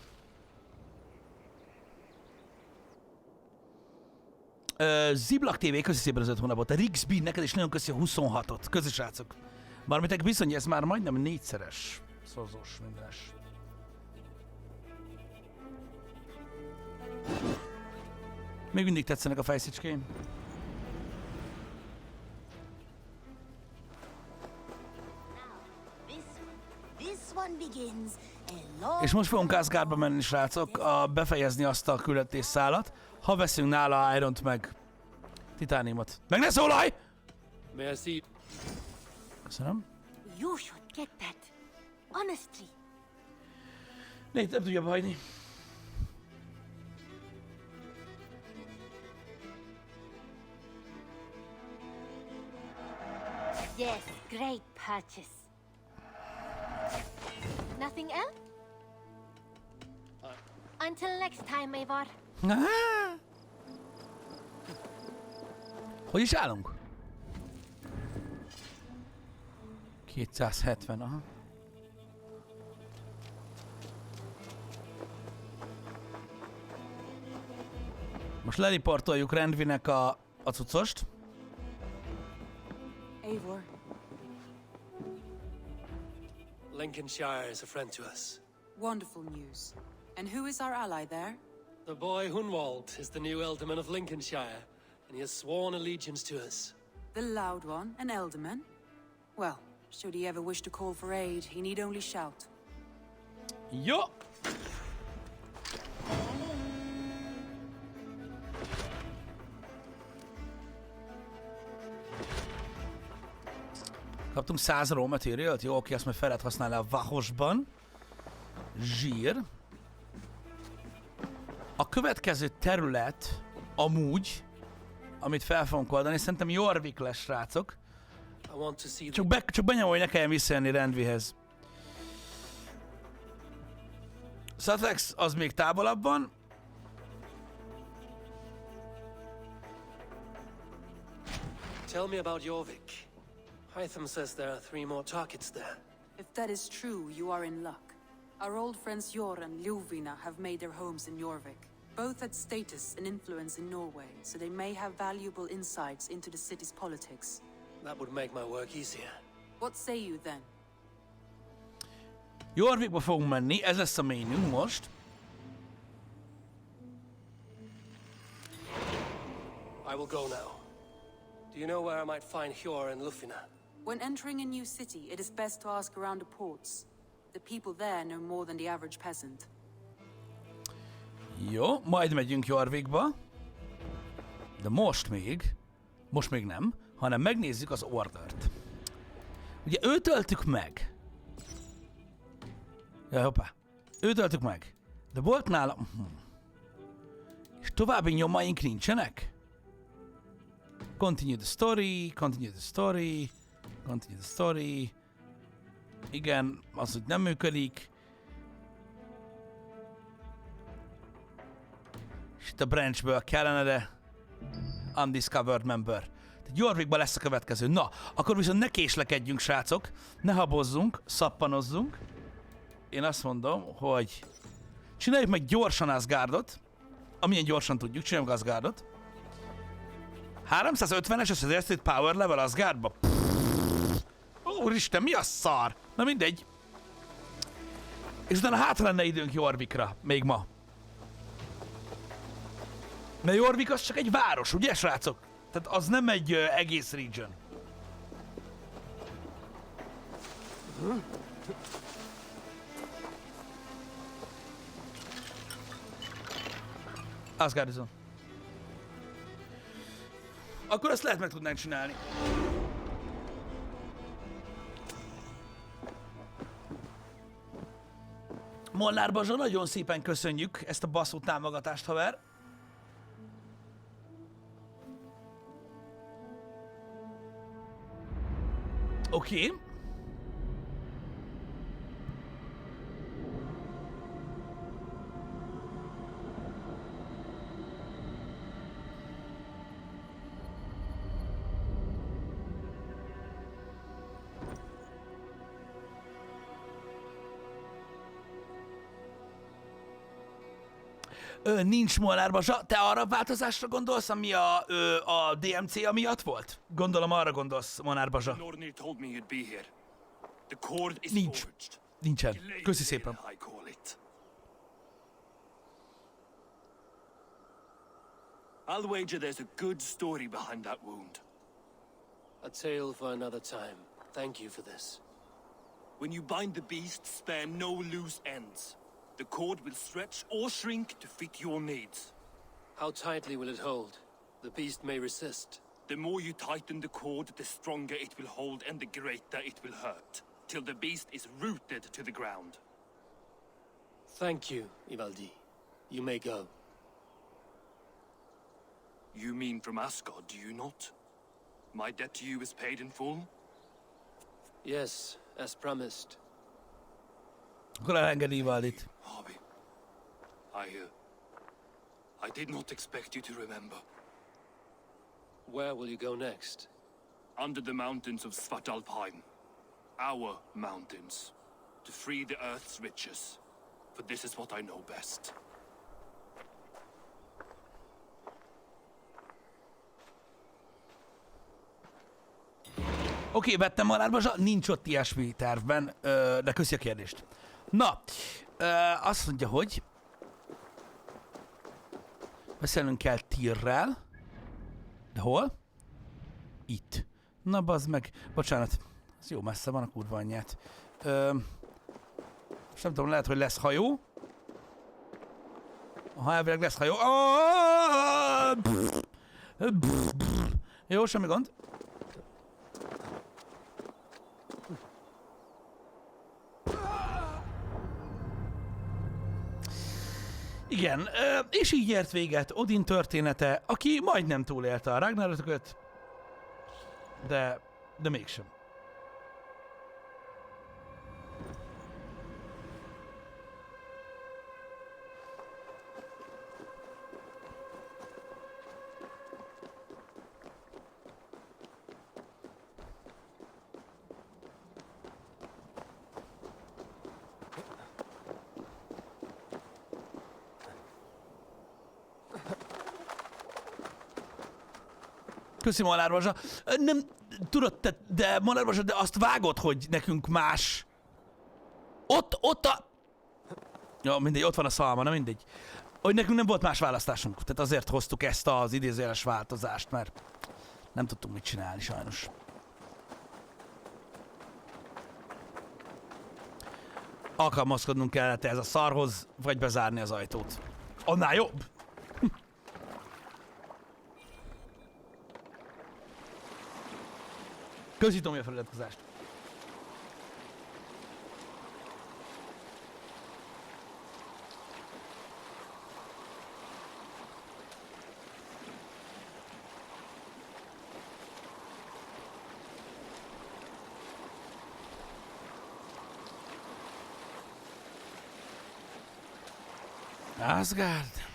Speaker 2: Ziblak TV, köszi szépen az 5 hónapot. A Rixby, neked is nagyon köszi a 26-ot. Köszi, srácok. Bármitek bizony, ez már majdnem 4-szeres szorzós mindenes. Még mindig tetszenek a fejszicskéim. És most fogunk Asgardba menni, srácok, befejezni azt a küldetésszálat. Ha veszünk nála Iront meg Titániumot. Meg ne szólalj!
Speaker 4: Merci.
Speaker 2: Köszönöm.
Speaker 10: You should get that. Honestly.
Speaker 2: Négy, nem tudja hagyni.
Speaker 10: Yes, great purchase. Nothing else? Until next time, Eivor.
Speaker 2: Hogy is állunk? 270, aha. Most leriportoljuk Randvinek a cuccost.
Speaker 5: Eivor.
Speaker 4: Lincolnshire is a friend to us.
Speaker 5: Wonderful news. And who is our ally there?
Speaker 4: The boy Hunwald is the new Ealdorman of Lincolnshire, and he has sworn allegiance to us.
Speaker 5: The loud one, an Ealdorman? Well, should he ever wish to call for aid, he need only shout.
Speaker 2: Jó! Kaptunk 100 raw materialt, jó, oké, azt majd fel lehet használni a Vahosban. Zsír. A következő terület amúgy, amit fel fogunk oldani, szerintem Jorvik lesz, srácok. Csak benyomom, hogy ne kelljen visszajönni Randvihez. Sussex az még távolabb van.
Speaker 4: Tell me about Jorvik. Hytham says there are 3 more targets there.
Speaker 5: If that is true, you are in luck. Our old friends Jor and Ljuvina have made their homes in Jorvik. Both had status and influence in Norway, so they may have valuable insights into the city's politics.
Speaker 4: That would make my work easier.
Speaker 5: What say you then?
Speaker 2: Jorvikba fogunk menni, ez lesz a mainünk most.
Speaker 4: I will go now. Do you know where I might find Hjor and Lufina?
Speaker 5: When entering a new city, it is best to ask around the ports. The people there know more than the average peasant.
Speaker 2: Jó, majd megyünk Jorvikba. De most még nem, hanem megnézzük az Ordert. Ugye őt öltük meg. Ja, hoppá. Őt öltük meg. De volt nála... És további nyomaink nincsenek? Continue the story, continue the story, continue the story. Igen, az, hogy nem működik. És itt a branchből kellene, de... Undiscovered member. Tehát Jorvikba lesz a következő. Na, akkor viszont ne késlekedjünk, srácok. Ne habozzunk, szappanozzunk. Én azt mondom, hogy... Csináljuk meg gyorsan Asgardot. Amilyen gyorsan tudjuk, csináljuk Asgardot. 350-es az Estate Power level Asgardba. Úristen, mi a szar? Na mindegy. És utána hátra lenne időnk Jorvikra, még ma. Mert Jorvik az csak egy város, ugye, srácok? Tehát az nem egy egész region. Asgardizon. Akkor ezt lehet meg tudnánk csinálni. Molnár Bazsa, nagyon szépen köszönjük ezt a baszó támogatást, haver. Oké. Nincs Molnár Bazsa. Te arra változásra gondolsz, ami a DMC miatt volt? Gondolom arra gondolsz, Molnár Bazsa.
Speaker 6: Nornir told me you'd be here. The cord is
Speaker 2: Nincs.
Speaker 6: forged.
Speaker 2: Nincsen. Köszi szépen.
Speaker 6: I call it. I'll wager there's a good story behind that wound.
Speaker 4: A tale for another time. Thank you for this.
Speaker 6: When you bind the beast, spare no loose ends. The cord will stretch or shrink to fit your needs.
Speaker 4: How tightly will it hold? The beast may resist.
Speaker 6: The more you tighten the cord, the stronger it will hold and the greater it will hurt, till the beast is rooted to the ground.
Speaker 4: Thank you, Ivaldi. You may go.
Speaker 6: You mean from Asgard, do you not? My debt to you is paid in full?
Speaker 4: Yes, as promised.
Speaker 2: Akkor elengedi Ivaldit.
Speaker 6: Harvey, I did not expect you to remember.
Speaker 4: Where will you go next?
Speaker 6: Under the mountains of Svartalfheim. Our mountains. To free the Earth's riches. For this is what I know best.
Speaker 2: Oké, vettem Molnár Bazsa, nincs ott ilyesmi tervben, de köszi a kérdést. Na, azt mondja, hogy beszélnünk kell Tyrrel. De hol? Itt. Na bazd meg. Bocsánat. Ez jó messze van a kurva anyját. Most nem tudom, lehet, hogy lesz hajó. Ha elvileg lesz hajó. Jó, semmi gond. Igen, és így ért véget Odin története, aki majdnem túlélte a Ragnaroköt, de mégsem. Köszi, Molnár Bazsa. Nem, tudod, de Molnár Bazsa, de azt vágod, hogy nekünk más... Ott a... Ja, mindegy, ott van a szalma, na mindegy. Hogy nekünk nem volt más választásunk. Tehát azért hoztuk ezt az idézőjeles változást, mert nem tudtunk mit csinálni, sajnos. Alkalmazkodnunk kellett ez a szarhoz, vagy bezárni az ajtót. Annál jobb. Köszi, Tomi, a feliratkozást. Asgard.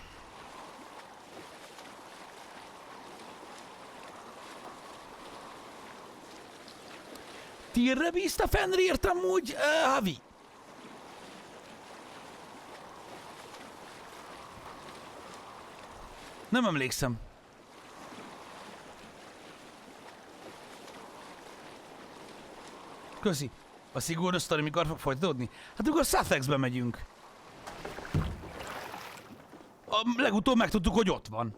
Speaker 2: Tyrre bízta Fenrirt amúgy, Havi? Nem emlékszem. Köszi. A szigorú sztori mikor fog folytatódni? Hát akkor Sussexbe megyünk. Legutóbb megtudtuk, hogy ott van.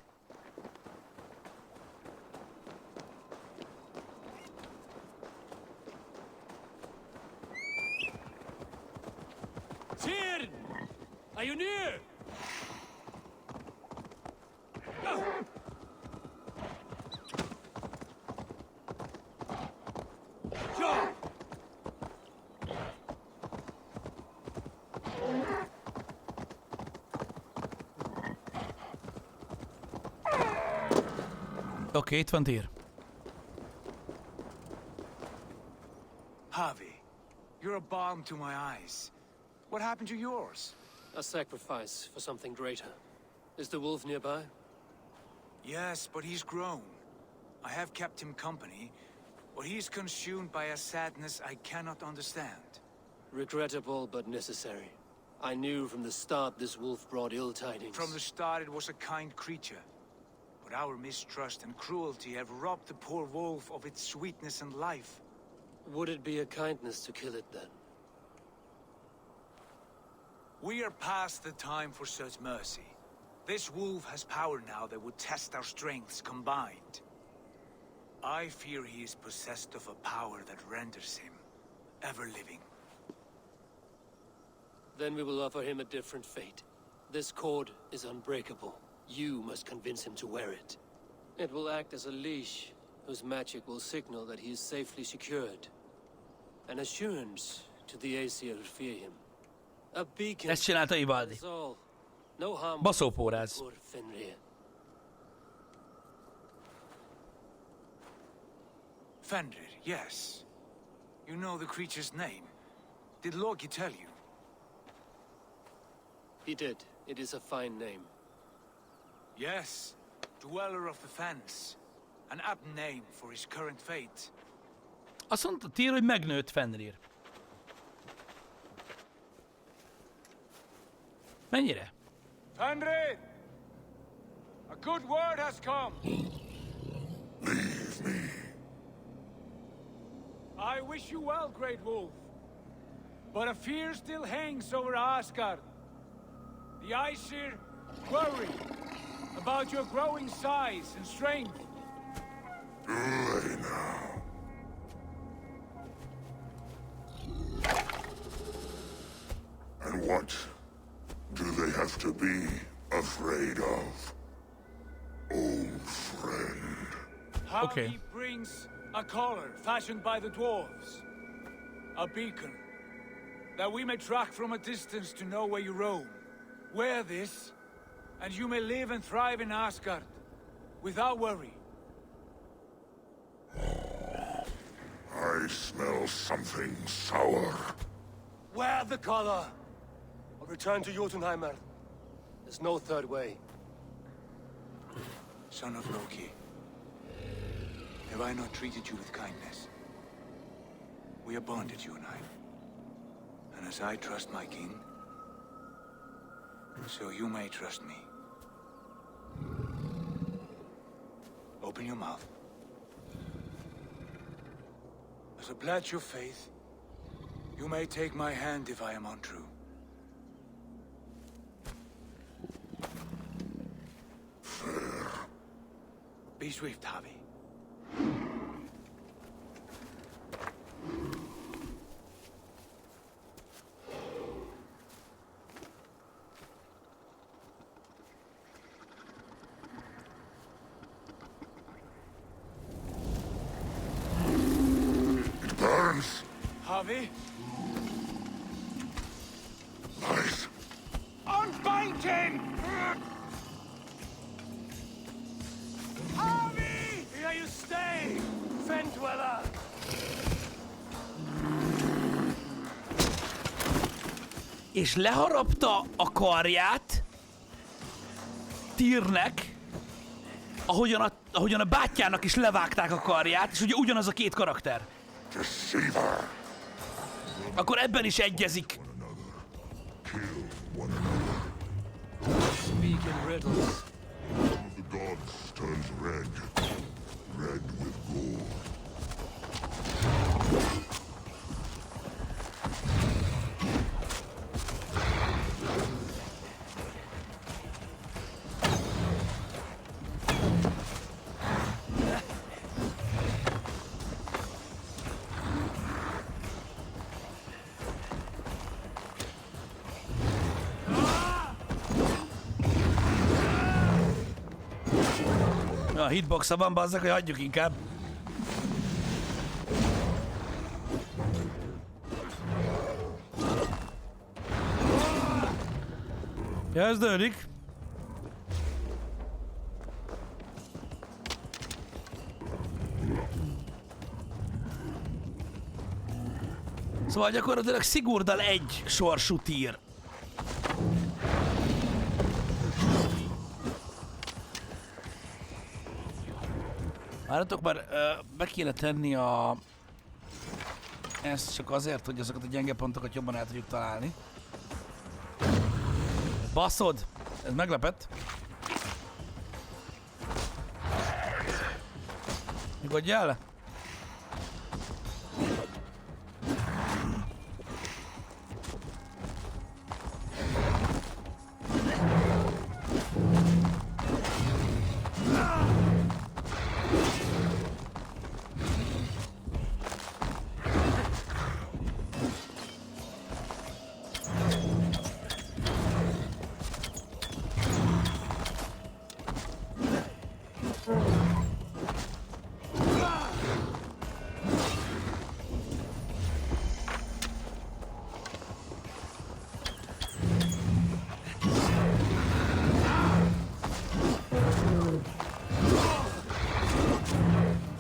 Speaker 8: Tyr! Are you near?
Speaker 2: Oké, itt van tér.
Speaker 11: Javi, you're a balm to my eyes. What happened to yours?
Speaker 4: A sacrifice for something greater. Is the wolf nearby?
Speaker 11: Yes, but he's grown. I have kept him company, but he's consumed by a sadness I cannot understand.
Speaker 4: Regrettable, but necessary. I knew from the start this wolf brought ill tidings.
Speaker 11: From the start it was a kind creature. But our mistrust and cruelty have robbed the poor wolf of its sweetness and life.
Speaker 4: Would it be a kindness to kill it then?
Speaker 11: We are past the time for such mercy. This wolf has power now that would test our strengths combined. I fear he is possessed of a power that renders him ever-living.
Speaker 4: Then we will offer him a different fate. This cord is unbreakable. You must convince him to wear it. It will act as a leash, whose magic will signal that he is safely secured. An assurance to the Aesir who fear him. A beacon.
Speaker 2: Ezt csinálta Ivaldi.
Speaker 4: That's all. No harm.
Speaker 2: Baszópóráz.
Speaker 4: Poor Fenrir.
Speaker 11: Fenrir, yes. You know the creature's name. Did Loki tell you?
Speaker 4: He did. It is a fine name.
Speaker 11: Yes. Dweller of the Fens. An apt name for his current fate.
Speaker 2: Azt mondta Tyr, hogy megnőtt Fenrir. Mennyire?
Speaker 8: Fenrir! A good word has come!
Speaker 12: Leave me.
Speaker 8: I wish you well, Great Wolf. But a fear still hangs over Asgard. The Aesir worry about your growing size and strength.
Speaker 12: Do they now? And what do they have to be afraid of? Old friend.
Speaker 8: Javi
Speaker 2: Okay.
Speaker 8: brings a collar fashioned by the dwarves. A beacon that we may track from a distance to know where you roam. Wear this, and you may live and thrive in Asgard without worry.
Speaker 12: I smell something sour.
Speaker 4: Wear the collar! Or return to Jotunheimer. There's no third way.
Speaker 11: Son of Loki. Have I not treated you with kindness? We are bonded, you and I. And as I trust my king, so you may trust me. Open your mouth. As a pledge of faith, you may take my hand if I am untrue.
Speaker 12: Fair.
Speaker 11: Be swift, Javi.
Speaker 12: It burns.
Speaker 8: Javi,
Speaker 12: Lies.
Speaker 8: unbind him! Javi! Here you stay, Fen Dweller!
Speaker 2: És leharapta a karját Tyrnek, ahogyan a bátyjának is levágták a karját, és ugye ugyanaz a két karakter.
Speaker 12: Deceiver.
Speaker 2: Akkor ebben is egyezik.
Speaker 12: Kill one another.
Speaker 4: Speak in riddles.
Speaker 12: One of the gods turns red. Red with gold.
Speaker 2: A hitboxa van, bazzak, hogy hagyjuk inkább. Kezdődik. Szóval gyakorlatilag Sigurddal egy sorsú tír. Várjatok, már be kéne tenni a... Ezt csak azért, hogy azokat a gyenge pontokat jobban el tudjuk találni. Baszod! Ez meglepett. Nyugodjál le!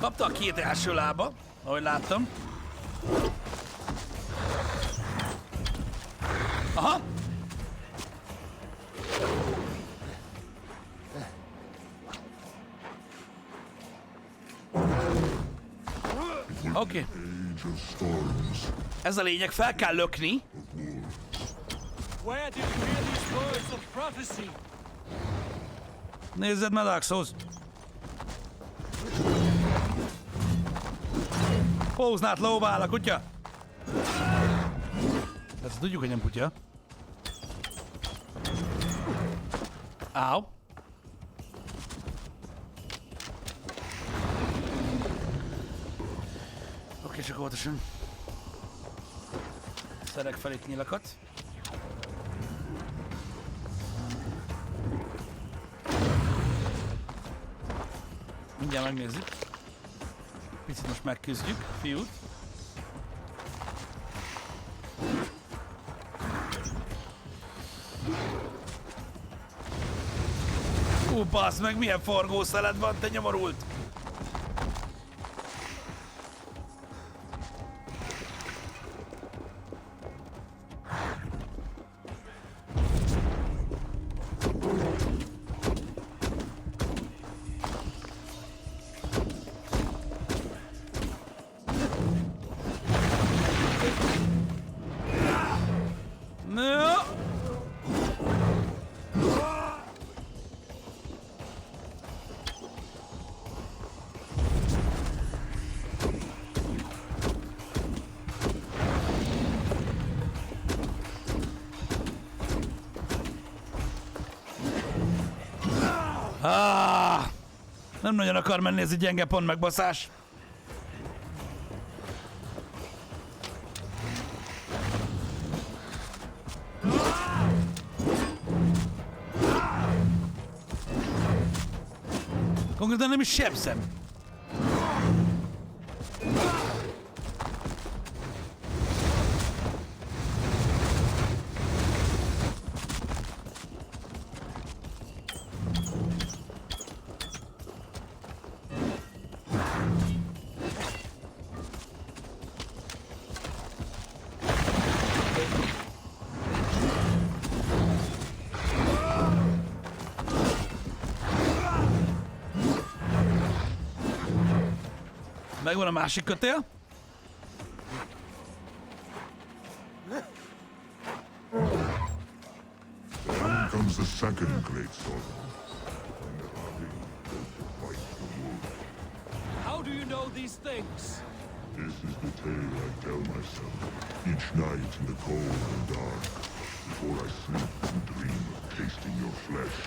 Speaker 2: Kapta a két első lába, ahogy láttam. Aha! Oké. Ez a lényeg, fel kell lökni. Nézzed meg, Dark Souls. Póznát lóvál a kutya! Ezt tudjuk, hogy nem kutya. Áu. Oké, csak óvatosan. Szerek fel itt nyilakat. Mindjárt megnézzük. Picit most megküzdjük, fiút. Bassz meg, milyen forgószelet van, te nyomorult! Nem nagyon akar menni ez egy gyenge pont megbaszás. Konkrétan nem is sebzem. Megvan a másik kötél.
Speaker 12: Down comes the second great sword.
Speaker 8: How do you know these things?
Speaker 12: This is the tale I tell myself each night in the cold and dark, before I sleep and dream of tasting your flesh.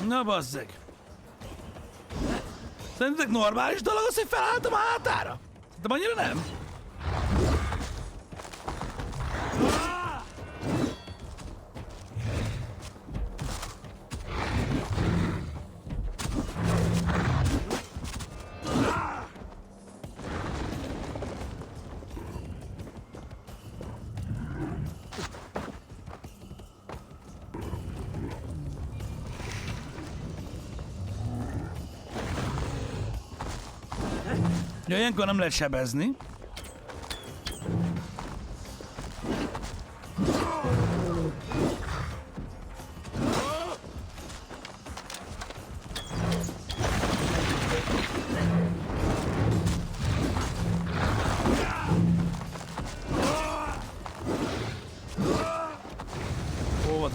Speaker 2: Na bazzeg. Szerintetek normális dolog az, hogy felálltam a hátára? Szerintem annyira nem. Ja, ilyenkor nem lehet sebezni.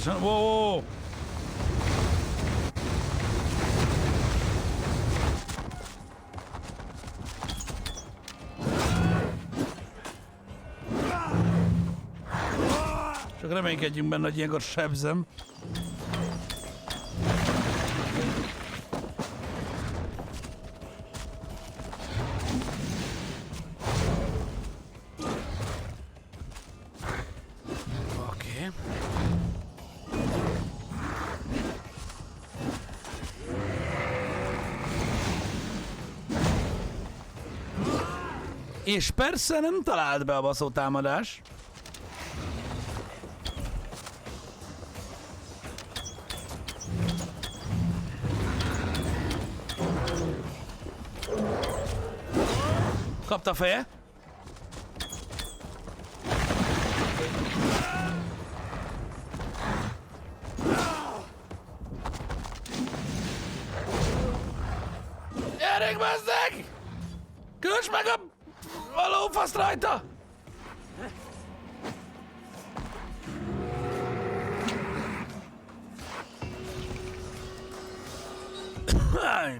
Speaker 2: Pontosan. Wow. Csak reménykedjünk benne, hogy ilyenkor sebzem. Oké. És persze nem talált be a baszó támadás. Kapta a feje. Gyerünk, bazdeg! Költs meg a lófaszt rajta!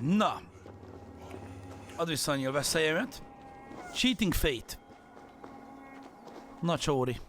Speaker 2: Na. Add vissza annyi a veszélyemet. Cheating Fate. Na csóri.